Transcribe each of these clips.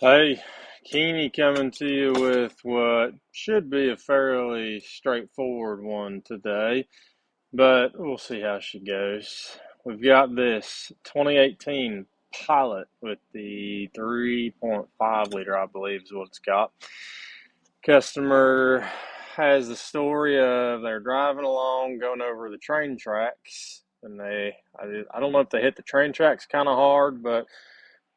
Hey, Keeney coming to you with what should be a fairly straightforward one today, but we'll see how she goes. We've got this 2018 Pilot with the 3.5 liter, I believe is what it's got. Customer has the story of they're driving along, going over the train tracks, and I don't know if they hit the train tracks kind of hard, but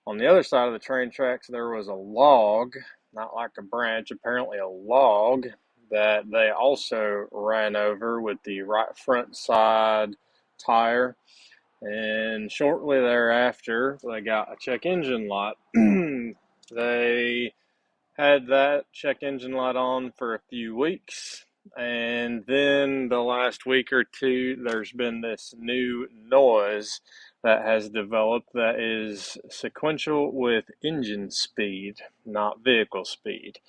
on the other side of the train tracks, there was a log, not like a branch, apparently a log that they also ran over with the right front side tire. And shortly thereafter, they got a check engine light. They had that check engine light on for a few weeks. And then the last week or two, there's been this new noise that has developed that is sequential with engine speed, not vehicle speed.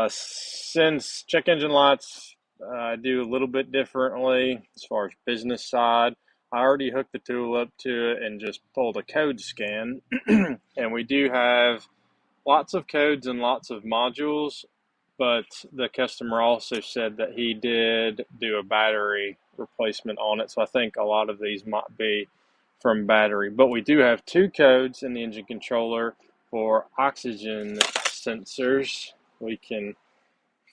Since check engine lights I do a little bit differently as far as business side, I already hooked the tool up to it and just pulled a code scan. And we do have lots of codes and lots of modules, but the customer also said that he did do a battery replacement on it. So I think a lot of these might be from battery. But we do have two codes in the engine controller for oxygen sensors. We can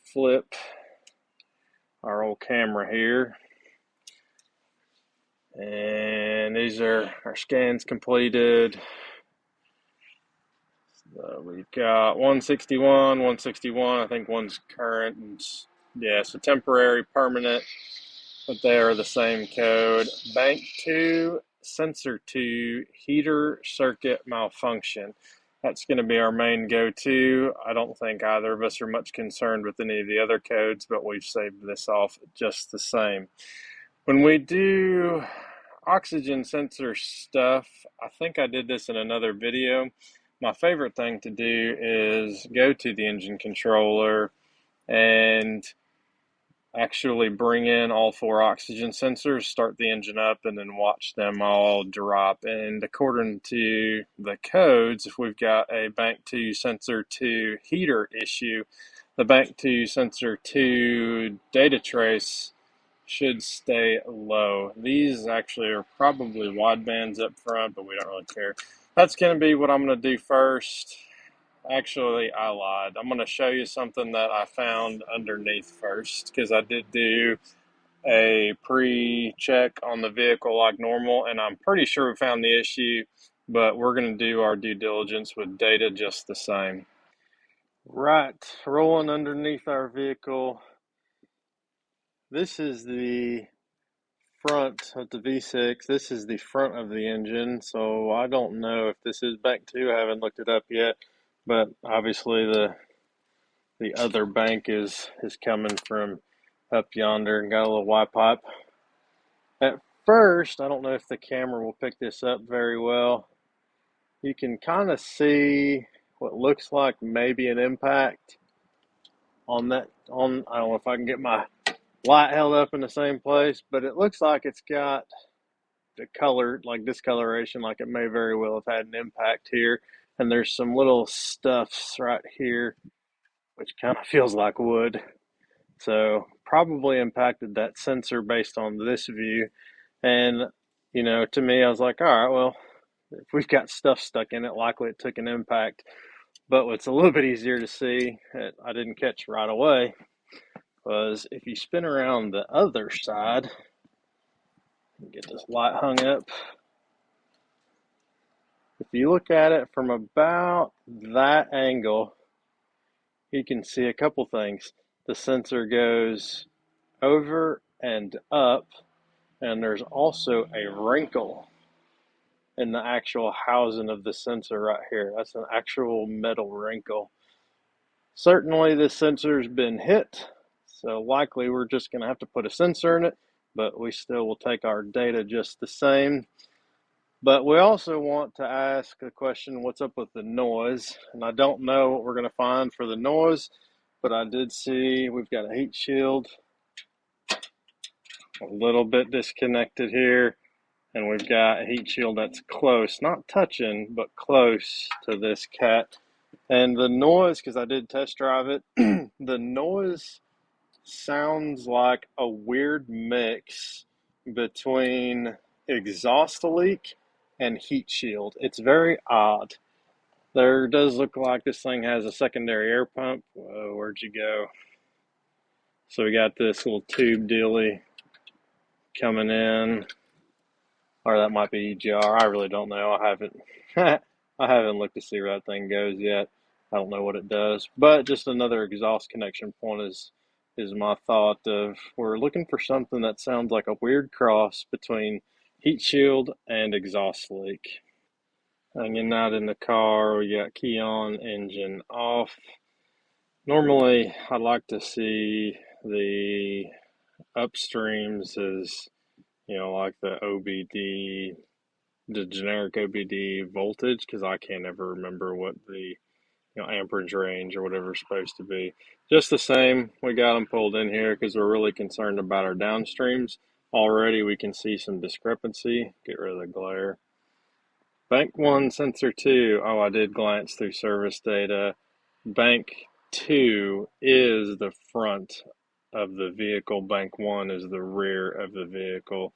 flip our old camera here. And these are our scans completed. We've got 161, 161. I think one's current. And, yeah, so temporary, permanent, but they are the same code. Bank 2, sensor 2, heater circuit malfunction. That's going to be our main go-to. I don't think either of us are much concerned with any of the other codes, but we've saved this off just the same. When we do oxygen sensor stuff, I think I did this in another video. My favorite thing to do is go to the engine controller and actually bring in all four oxygen sensors, start the engine up, and then watch them all drop. And according to the codes, if we've got a bank 2 sensor 2 heater issue, the bank 2 sensor 2 data trace should stay low. These actually are probably wide bands up front, but we don't really care. That's going to be what I'm going to do first. Actually, I lied. I'm going to show you something that I found underneath first, because I did do a pre-check on the vehicle like normal, and I'm pretty sure we found the issue, but we're going to do our due diligence with data just the same. Right, rolling underneath our vehicle. This is the front of the V6. This is the front of the engine, so I don't know if this is bank 2. I haven't looked it up yet, but obviously the other bank is coming from up yonder and got a little Y pipe. At first, I don't know if the camera will pick this up very well. You can kind of see what looks like maybe an impact on that. I don't know if I can get my light held up in the same place, but it looks like it's got the color, like discoloration, like it may very well have had an impact here. And there's some little stuffs right here, which kind of feels like wood. So probably impacted that sensor based on this view. And, to me, I was like, all right, well, if we've got stuff stuck in it, likely it took an impact. But what's a little bit easier to see, that I didn't catch right away, was if you spin around the other side, get this light hung up. If you look at it from about that angle, you can see a couple things. The sensor goes over and up, and there's also a wrinkle in the actual housing of the sensor right here. That's an actual metal wrinkle. Certainly this sensor's been hit, so likely we're just going to have to put a sensor in it, but we still will take our data just the same. But we also want to ask the question, what's up with the noise? And I don't know what we're going to find for the noise, but I did see we've got a heat shield a little bit disconnected here, and we've got a heat shield that's close, not touching, but close to this cat. And the noise, because I did test drive it, the noise sounds like a weird mix between exhaust leak and heat shield. It's very odd. There does look like this thing has a secondary air pump. Whoa, where'd you go? So we got this little tube dealy coming in, or that might be EGR. I really don't know. I haven't I haven't looked to see where that thing goes yet. I don't know what it does, but just another exhaust connection point is my thought of we're looking for something that sounds like a weird cross between heat shield and exhaust leak. Hanging out in the car, we got key on, engine off. Normally, I'd like to see the upstreams as, like the OBD, the generic OBD voltage, because I can't ever remember what the amperage range or whatever it's supposed to be. Just the same, we got them pulled in here because we're really concerned about our downstreams. Already we can see some discrepancy. Get rid of the glare. Bank 1, sensor 2. Oh, I did glance through service data. Bank 2 is the front of the vehicle. Bank 1 is the rear of the vehicle.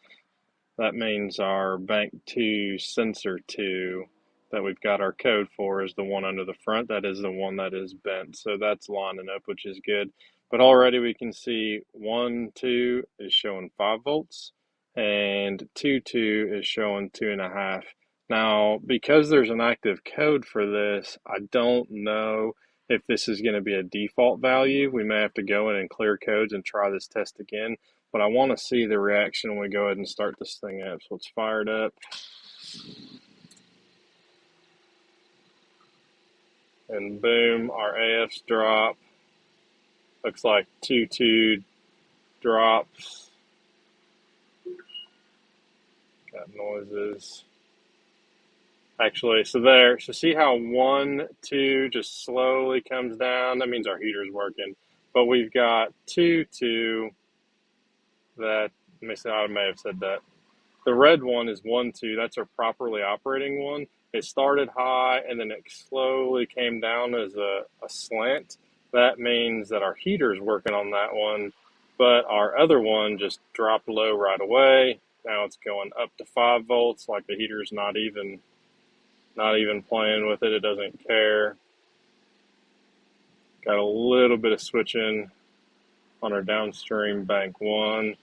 That means our bank 2 sensor 2 that we've got our code for is the one under the front. That is the one that is bent. So that's lining up, which is good. But already we can see 1, 2 is showing 5 volts and 2, 2 is showing 2.5. Now, because there's an active code for this, I don't know if this is going to be a default value. We may have to go in and clear codes and try this test again. But I want to see the reaction when we go ahead and start this thing up. So it's fired up. And boom, our AFs drop. Looks like 2 drops. Got noises. Actually, so see how 1, 2 just slowly comes down? That means our heater's working. But we've got 2 that, let me see, I may have said that. The red one is 1, 2. That's our properly operating one. It started high and then it slowly came down as a slant. That means that our heater's working on that one, but our other one just dropped low right away. Now it's going up to 5 volts, like the heater's not even playing with it. It doesn't care. Got a little bit of switching on our downstream bank 1.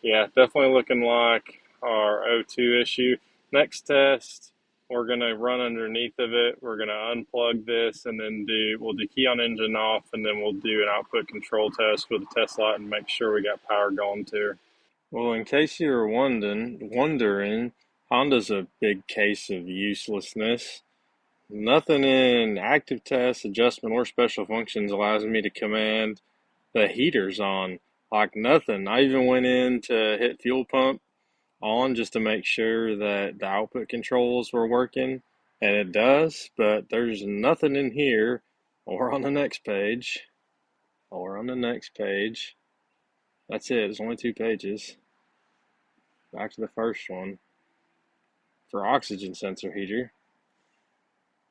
Yeah, definitely looking like our O2 issue. Next test, we're going to run underneath of it. We're going to unplug this and then we'll do key on engine off, and then we'll do an output control test with a test light and make sure we got power going to. Well, in case you were wondering, Honda's a big case of uselessness. Nothing in active test, adjustment, or special functions allows me to command the heaters on. Like nothing. I even went in to hit fuel pump on just to make sure that the output controls were working, and it does, but there's nothing in here or on the next page. That's it. It's only 2 pages. Back to the first one. For oxygen sensor heater,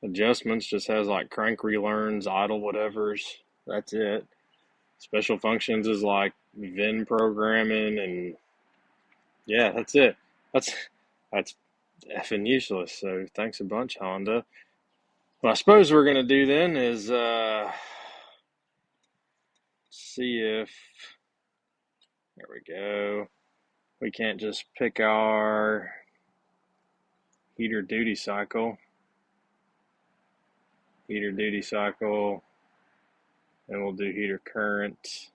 adjustments just has like crank relearns, idle whatevers. That's it. Special functions is like VIN programming, and yeah, that's it. That's effing useless. So thanks a bunch, Honda. What I suppose we're gonna do then is see if there we go. We can't just pick our heater duty cycle, and we'll do heater current.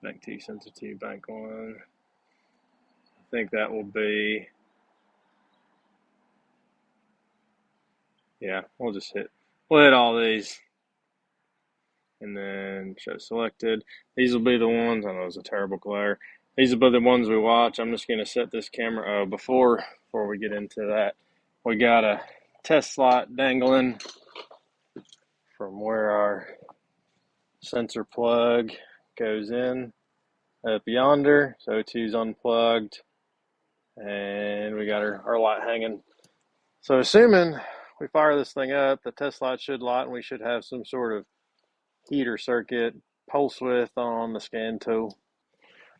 Bank 2, sensor 2, bank 1. I think that will be, yeah, we'll hit all these and then show selected. These will be the ones, I know it's a terrible glare. These will be the ones we watch. I'm just going to set this camera, before we get into that, we got a test light dangling from where our sensor plug goes in up yonder. So O2's unplugged, and we got our light hanging. So assuming we fire this thing up, the test light should light, and we should have some sort of heater circuit pulse width on the scan tool.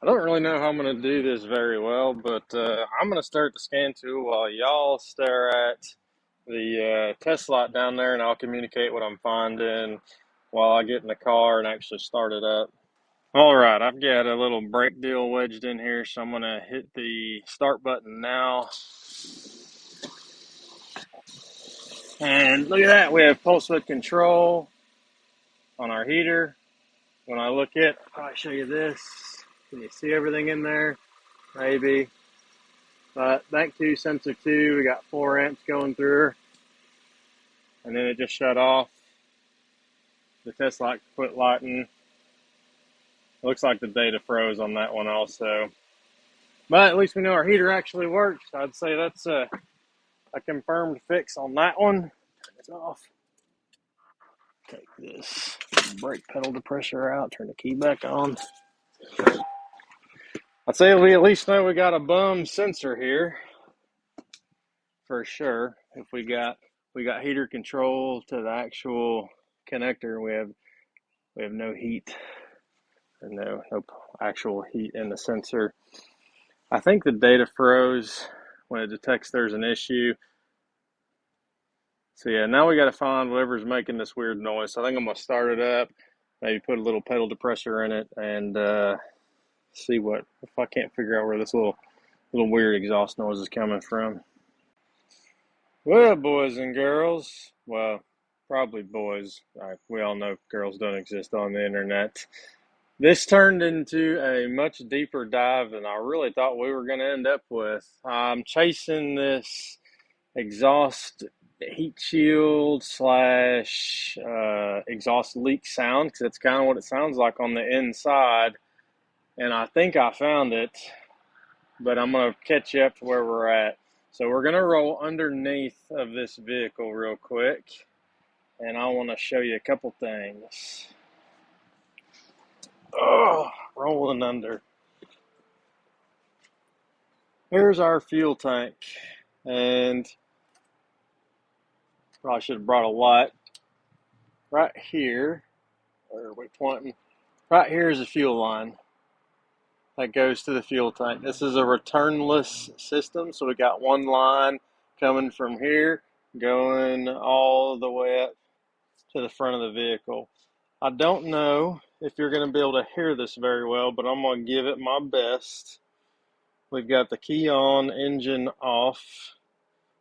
I don't really know how I'm going to do this very well, but I'm going to start the scan tool while y'all stare at the test light down there, and I'll communicate what I'm finding while I get in the car and actually start it up. All right, I've got a little brake deal wedged in here, so I'm going to hit the start button now. And look at that, we have pulse width control on our heater. When I look at, I'll show you this. Can you see everything in there? Maybe. But bank 2, sensor 2, we got 4 amps going through. And then it just shut off. The test light quit lighting. Looks like the data froze on that one also. But at least we know our heater actually works. I'd say that's a confirmed fix on that one. Turn this off. Take this brake pedal depressor out. Turn the key back on. I'd say we at least know we got a bum sensor here. For sure. If we got heater control to the actual connector, we have no heat. Or no actual heat in the sensor. I think the data froze when it detects there's an issue. So yeah, now we got to find whatever's making this weird noise. So I think I'm going to start it up, maybe put a little pedal depressor in it, and see if I can't figure out where this little weird exhaust noise is coming from. Well, boys and girls, well, probably boys. We all know girls don't exist on the internet. This turned into a much deeper dive than I really thought we were going to end up with. I'm chasing this exhaust heat shield slash exhaust leak sound, because that's kind of what it sounds like on the inside. And I think I found it, but I'm going to catch you up to where we're at. So we're going to roll underneath of this vehicle real quick, and I want to show you a couple things. Oh, rolling under. Here's our fuel tank, and probably should have brought a light. Right here, where are we pointing? Right here is a fuel line that goes to the fuel tank. This is a returnless system, so we got one line coming from here, going all the way up to the front of the vehicle. I don't know if you're going to be able to hear this very well, but I'm going to give it my best. We've got the key on, engine off.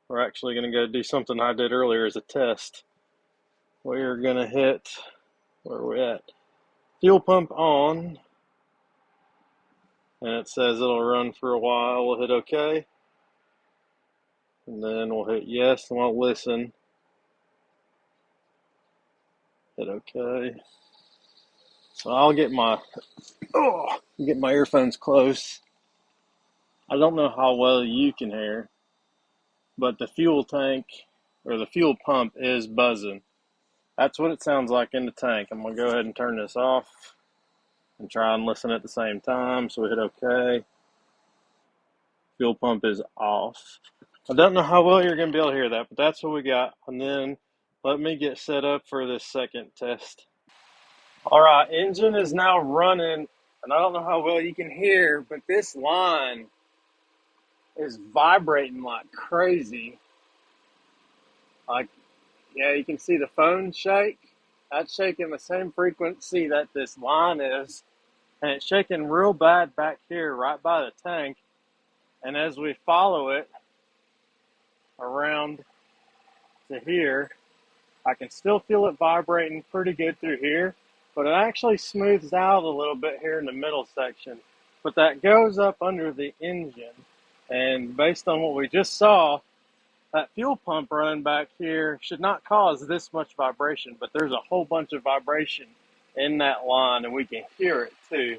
We're actually going to go do something I did earlier as a test. We're going to hit, where are we at? Fuel pump on. And it says it'll run for a while. We'll hit OK. And then we'll hit yes, and we'll listen. Hit OK. So I'll get my earphones close. I don't know how well you can hear, but the fuel tank or the fuel pump is buzzing. That's what it sounds like in the tank. I'm going to go ahead and turn this off and try and listen at the same time. So we hit OK. Fuel pump is off. I don't know how well you're going to be able to hear that, but that's what we got. And then let me get set up for this second test. All right, engine is now running, and I don't know how well you can hear, but this line is vibrating like crazy. Like, yeah, you can see the phone shake. That's shaking the same frequency that this line is, and it's shaking real bad back here right by the tank. And as we follow it around to here, I can still feel it vibrating pretty good through here, but it actually smooths out a little bit here in the middle section. But that goes up under the engine, and based on what we just saw, that fuel pump running back here should not cause this much vibration, but there's a whole bunch of vibration in that line, and we can hear it too.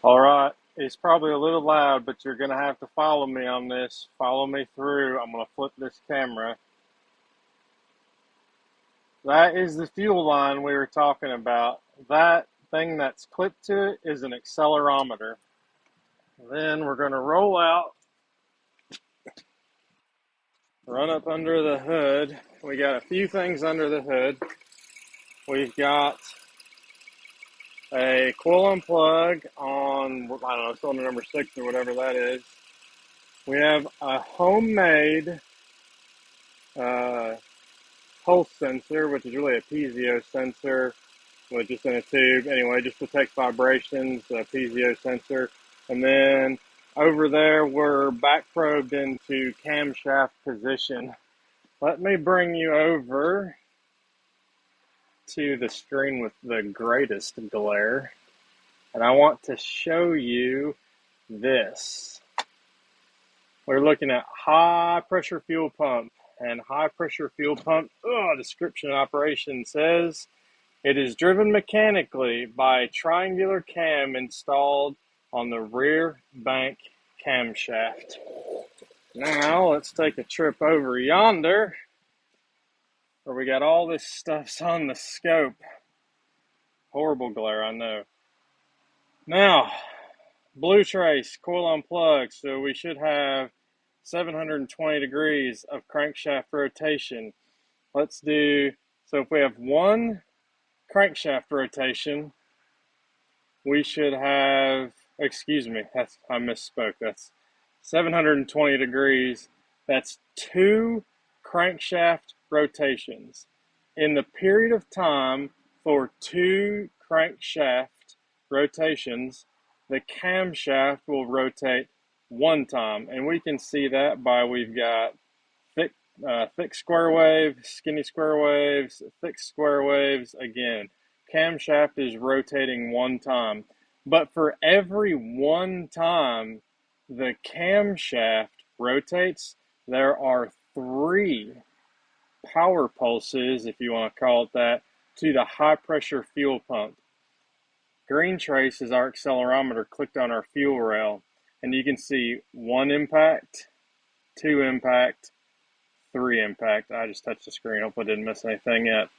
All right, it's probably a little loud, but you're going to have to follow me on this. Follow me through. I'm going to flip this camera. That is the fuel line we were talking about. That thing that's clipped to it is an accelerometer. Then we're going to roll out run up under the hood. We got a few things under the hood. We've got a coil and plug on, I don't know, cylinder number 6 or whatever that is. We have a homemade pulse sensor, which is really a piezo sensor, which is in a tube. Anyway, just detects vibrations, a piezo sensor. And then over there, we're back probed into camshaft position. Let me bring you over to the screen with the greatest glare. And I want to show you this. We're looking at high pressure fuel pump. And high pressure fuel pump, description operation says, it is driven mechanically by a triangular cam installed on the rear bank camshaft. Now let's take a trip over yonder where we got all this stuff's on the scope. Horrible glare, I know. Now, blue trace, coil on plug, so we should have 720 degrees of crankshaft rotation. Let's do, so if we have one crankshaft rotation, we should have, excuse me, I misspoke. That's 720 degrees. That's 2 crankshaft rotations. In the period of time for 2 crankshaft rotations, the camshaft will rotate 1 time. And we can see that by we've got thick square wave, skinny square waves, thick square waves. Again, camshaft is rotating 1 time. But for every 1 time the camshaft rotates, there are 3 power pulses, if you want to call it that, to the high pressure fuel pump. Green trace is our accelerometer clicked on our fuel rail, and you can see 1 impact, 2 impact, 3 impact. I just touched the screen. Hopefully I didn't miss anything yet.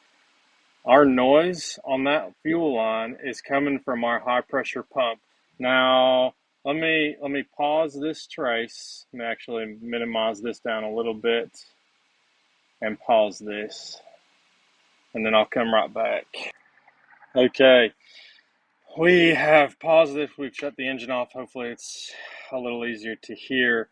Our noise on that fuel line is coming from our high pressure pump. Now, let me pause this trace. Let me actually minimize this down a little bit and pause this. And then I'll come right back. Okay. We have paused this. We've shut the engine off. Hopefully it's a little easier to hear.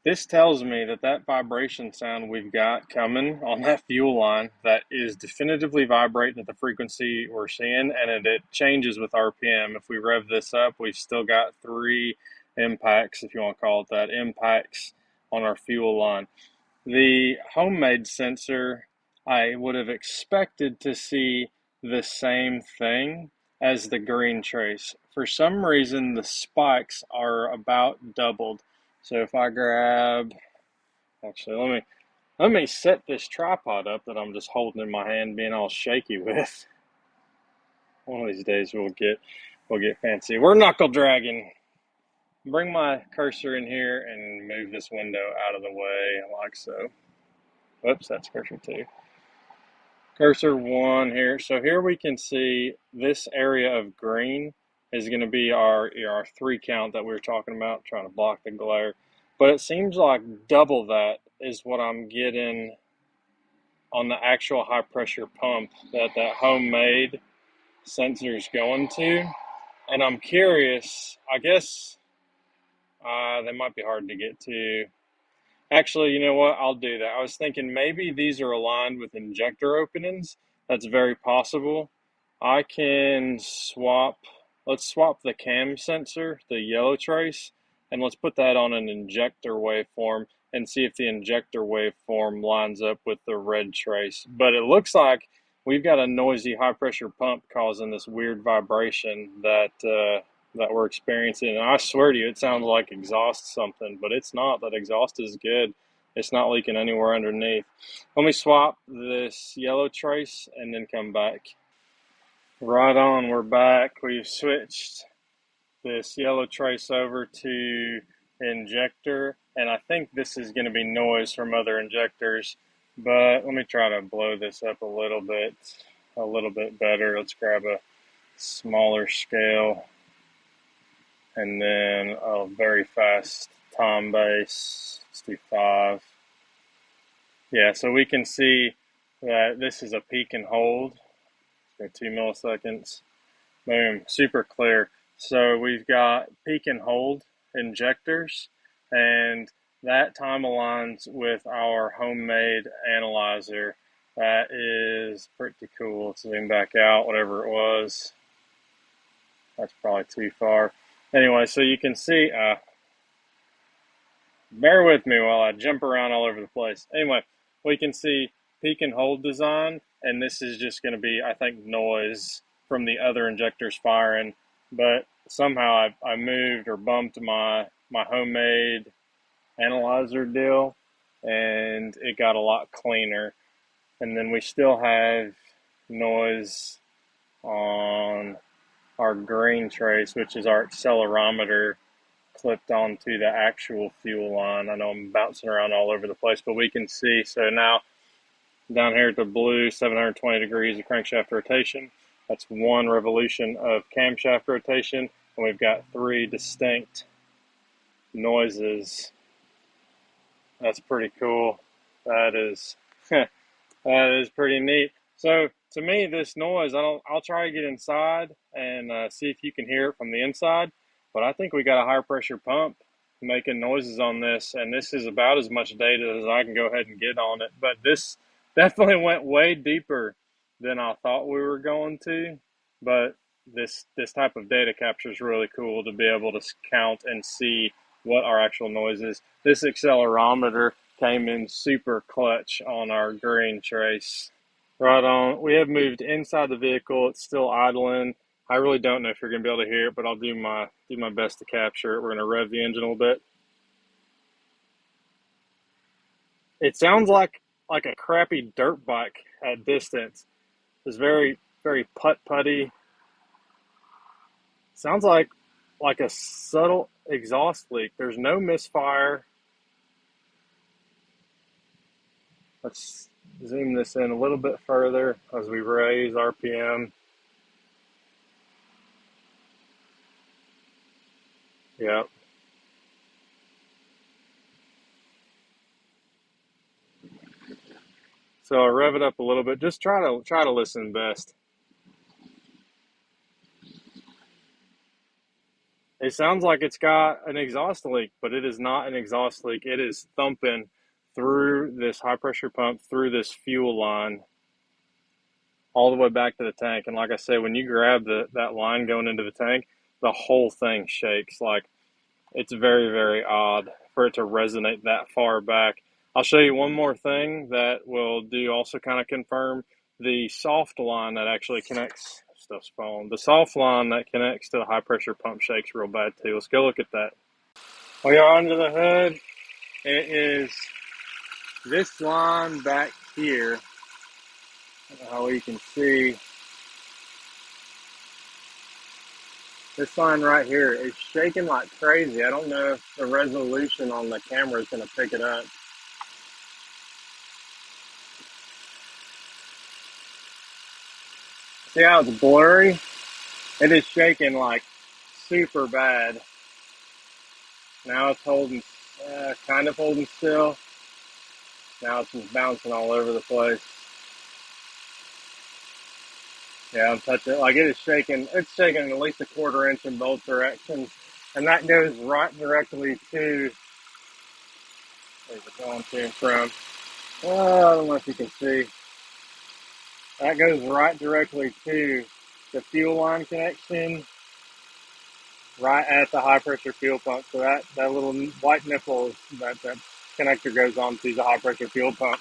This tells me that that vibration sound we've got coming on that fuel line that is definitively vibrating at the frequency we're seeing, and it changes with RPM. If we rev this up, we've still got 3 impacts, if you want to call it that, impacts on our fuel line. The homemade sensor, I would have expected to see the same thing as the green trace. For some reason, the spikes are about doubled. So if I grab, actually, let me set this tripod up that I'm just holding in my hand, being all shaky with. One of these days we'll get fancy. We're knuckle dragging. Bring my cursor in here and move this window out of the way like so. Whoops, that's cursor 2. Cursor 1 here. So here we can see this area of green is going to be our 3 count that we were talking about, trying to block the glare. But it seems like double that is what I'm getting on the actual high pressure pump that homemade sensor is going to. And I'm curious, I guess they might be hard to get to. Actually, you know what? I'll do that. I was thinking maybe these are aligned with injector openings. That's very possible. I can let's swap the cam sensor, the yellow trace, and let's put that on an injector waveform and see if the injector waveform lines up with the red trace. But it looks like we've got a noisy high pressure pump causing this weird vibration that we're experiencing. And I swear to you, it sounds like exhaust something, but it's not. That exhaust is good. It's not leaking anywhere underneath. Let me swap this yellow trace and then come back. Right on, we're back. We've switched this yellow trace over to injector, and I think this is going to be noise from other injectors, but let me try to blow this up a little bit better. Let's grab a smaller scale and then a very fast tom base. Let's do 5. Yeah, so we can see that this is a peak and hold for 2 milliseconds. Boom, super clear. So we've got peak and hold injectors, and that time aligns with our homemade analyzer. That is pretty cool. Let's zoom back out, whatever it was. That's probably too far. Anyway, so you can see, bear with me while I jump around all over the place. Anyway, we can see peak and hold design, and this is just going to be, I think, noise from the other injectors firing. But somehow I moved or bumped my homemade analyzer deal, and it got a lot cleaner. And then we still have noise on our green trace, which is our accelerometer clipped onto the actual fuel line. I know I'm bouncing around all over the place, but we can see. So now down here at the blue, 720 degrees of crankshaft rotation. That's 1 revolution of camshaft rotation, and we've got 3 distinct noises. That's pretty cool. That is that is pretty neat. So to me, this noise, I'll try to get inside and see if you can hear it from the inside. But I think we got a high pressure pump making noises on this, and this is about as much data as I can go ahead and get on it. But this definitely went way deeper than I thought we were going to. But this type of data capture is really cool to be able to count and see what our actual noise is. This accelerometer came in super clutch on our green trace. Right on. We have moved inside the vehicle. It's still idling. I really don't know if you're going to be able to hear it, but I'll do my best to capture it. We're going to rev the engine a little bit. It sounds like a crappy dirt bike at distance. It's very, very putt-putty. Sounds like a subtle exhaust leak. There's no misfire. Let's zoom this in a little bit further as we raise RPM. Yep. So I'll rev it up a little bit. Just try to listen best. It sounds like it's got an exhaust leak, but it is not an exhaust leak. It is thumping through this high pressure pump, through this fuel line, all the way back to the tank. And like I said, when you grab that line going into the tank, the whole thing shakes. Like, it's very, very odd for it to resonate that far back. I'll show you one more thing that will do also kind of confirm the soft line that actually connects. Stuff's falling. The soft line that connects to the high pressure pump shakes real bad too. Let's go look at that. We are under the hood. It is this line back here. How you can see this line right here is shaking like crazy. I don't know if the resolution on the camera is going to pick it up. See how it's blurry? It is shaking like super bad. Now it's holding, kind of holding still. Now it's just bouncing all over the place. Yeah, I'm touching it. Like, it is shaking. It's shaking at least a 1/4 inch in both directions. And that goes right directly to, where's it going to and from? Oh, I don't know if you can see. That goes right directly to the fuel line connection, right at the high pressure fuel pump. So that little white nipple, that connector goes on to the high pressure fuel pump.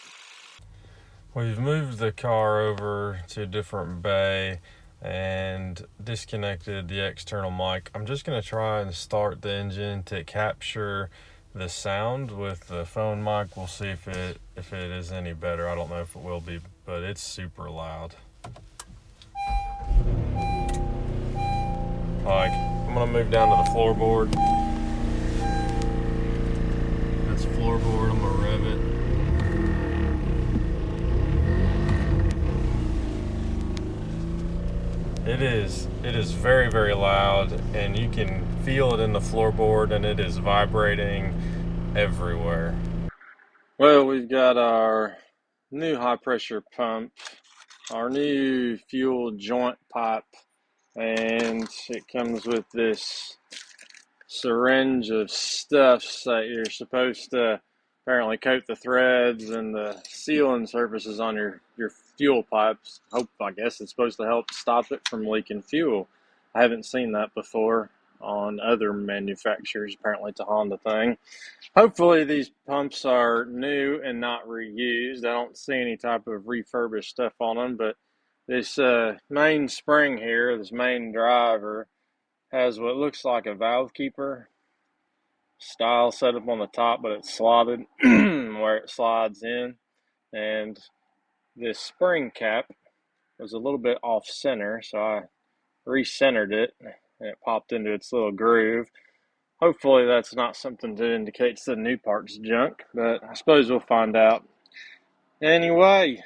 We've moved the car over to a different bay and disconnected the external mic. I'm just going to try and start the engine to capture the sound with the phone mic. We'll see if it is any better. I don't know if it will be, but it's super loud. Like, I'm going to move down to the floorboard. That's floorboard. I'm going to rev it. It is very, very loud, and you can feel it in the floorboard, and it is vibrating everywhere. Well, we've got our new high pressure pump, our new fuel joint pipe, and it comes with this syringe of stuffs that you're supposed to apparently coat the threads and the sealing surfaces on your fuel pipes. I guess it's supposed to help stop it from leaking fuel. I haven't seen that before on other manufacturers. Apparently it's a Honda thing. Hopefully these pumps are new and not reused. I don't see any type of refurbished stuff on them, but this main spring here, this main driver, has what looks like a valve keeper style set up on the top, but it's slotted where it slides in. And this spring cap was a little bit off center, so I recentered it and it popped into its little groove. Hopefully that's not something that indicates the new part's junk, but I suppose we'll find out. Anyway,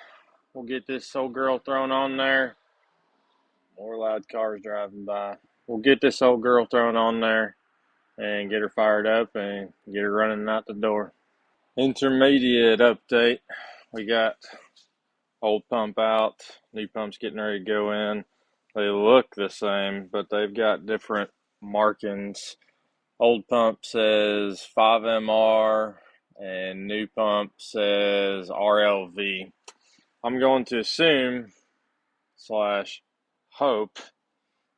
we'll get this old girl thrown on there. More loud cars driving by. We'll get this old girl thrown on there and get her fired up and get her running out the door. Intermediate update. We got old pump out, new pump's getting ready to go in. They look the same, but they've got different markings. Old pump says 5MR and new pump says RLV. I'm going to assume / hope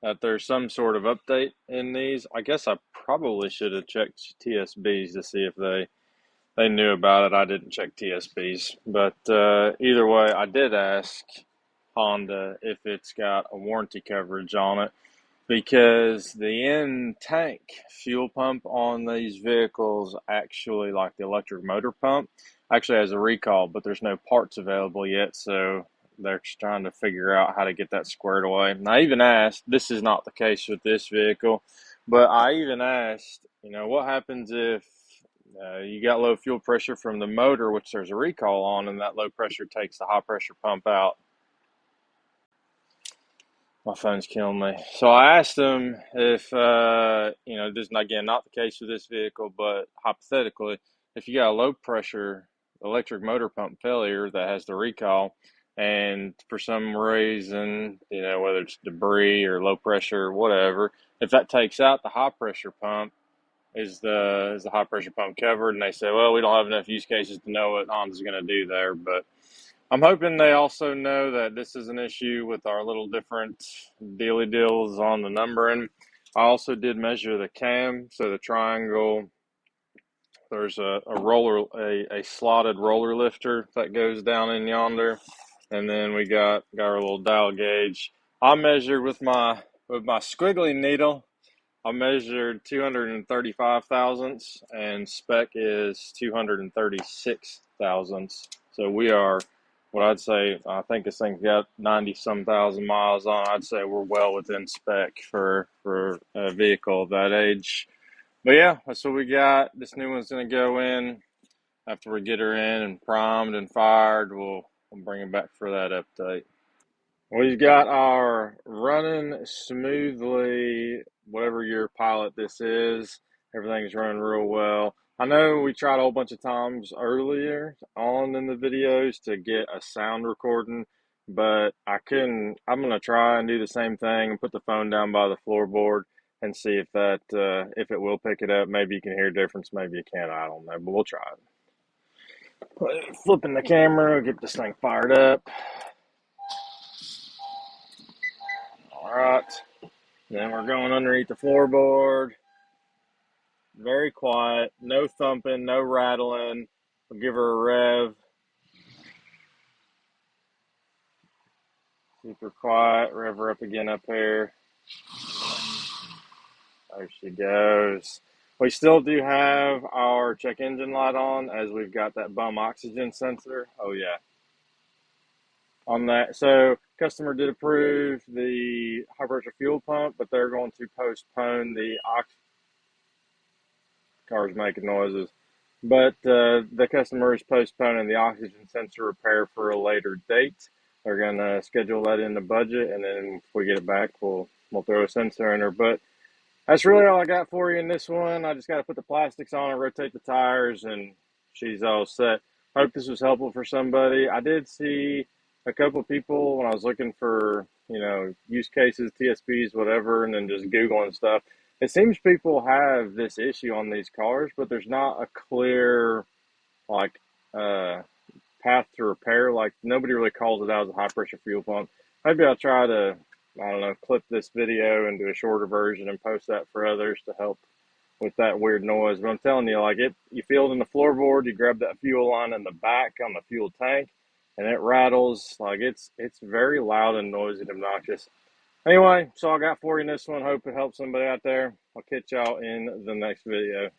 that there's some sort of update in these. I guess I probably should have checked TSBs to see if they knew about it. I didn't check TSBs, but either way, I did ask Honda if it's got a warranty coverage on it, because the in-tank fuel pump on these vehicles, actually like the electric motor pump, actually has a recall, but there's no parts available yet, so they're trying to figure out how to get that squared away. And I even asked, this is not the case with this vehicle, but I even asked, what happens if you got low fuel pressure from the motor, which there's a recall on, and that low pressure takes the high pressure pump out? My phone's killing me. So I asked them if, this is again not the case with this vehicle, but hypothetically, if you got a low pressure electric motor pump failure that has the recall, and for some reason, whether it's debris or low pressure or whatever, if that takes out the high pressure pump, is the high pressure pump covered? And they say, well, we don't have enough use cases to know what Honda's going to do there, but I'm hoping they also know that this is an issue with our little different dealy deals on the numbering. I also did measure the cam, so the triangle, there's a slotted roller lifter that goes down in yonder, and then we got our little dial gauge. I measured with my squiggly needle. I measured 235 thousandths, and spec is 236 thousandths. So we are, what I'd say, I think this thing's got 90 some thousand miles on. I'd say we're well within spec for a vehicle of that age. But yeah, that's what we got. This new one's going to go in. After we get her in and primed and fired, we'll bring it back for that update. We've got our running smoothly, whatever your pilot this is. Everything's running real well. I know we tried a whole bunch of times earlier on in the videos to get a sound recording, but I couldn't. I'm going to try and do the same thing and put the phone down by the floorboard and see if if it will pick it up. Maybe you can hear a difference, maybe you can't. I don't know, but we'll try it. Flipping the camera, get this thing fired up. All right. Then we're going underneath the floorboard. Very quiet. No thumping, no rattling. We'll give her a rev. Super quiet. Rev her up again up here. There she goes. We still do have our check engine light on, as we've got that bum oxygen sensor. Oh, yeah. On that. So customer did approve the high pressure fuel pump, but they're going to postpone the car's making noises. But the customer is postponing the oxygen sensor repair for a later date. They're going to schedule that in the budget, and then if we get it back, we'll throw a sensor in her. But that's really all I got for you in this one. I just got to put the plastics on and rotate the tires, and she's all set. Hope this was helpful for somebody. I did see a couple of people when I was looking for, use cases, TSPs, whatever, and then just Googling stuff. It seems people have this issue on these cars, but there's not a clear, like, uh, path to repair. Like, nobody really calls it out as a high pressure fuel pump. Maybe I'll try to, I don't know, clip this video and do a shorter version and post that for others to help with that weird noise. But I'm telling you, like, you feel it in the floorboard, you grab that fuel line in the back on the fuel tank, and it rattles. Like, it's very loud and noisy and obnoxious. Anyway, so I got for you in this one. Hope it helps somebody out there. I'll catch y'all in the next video.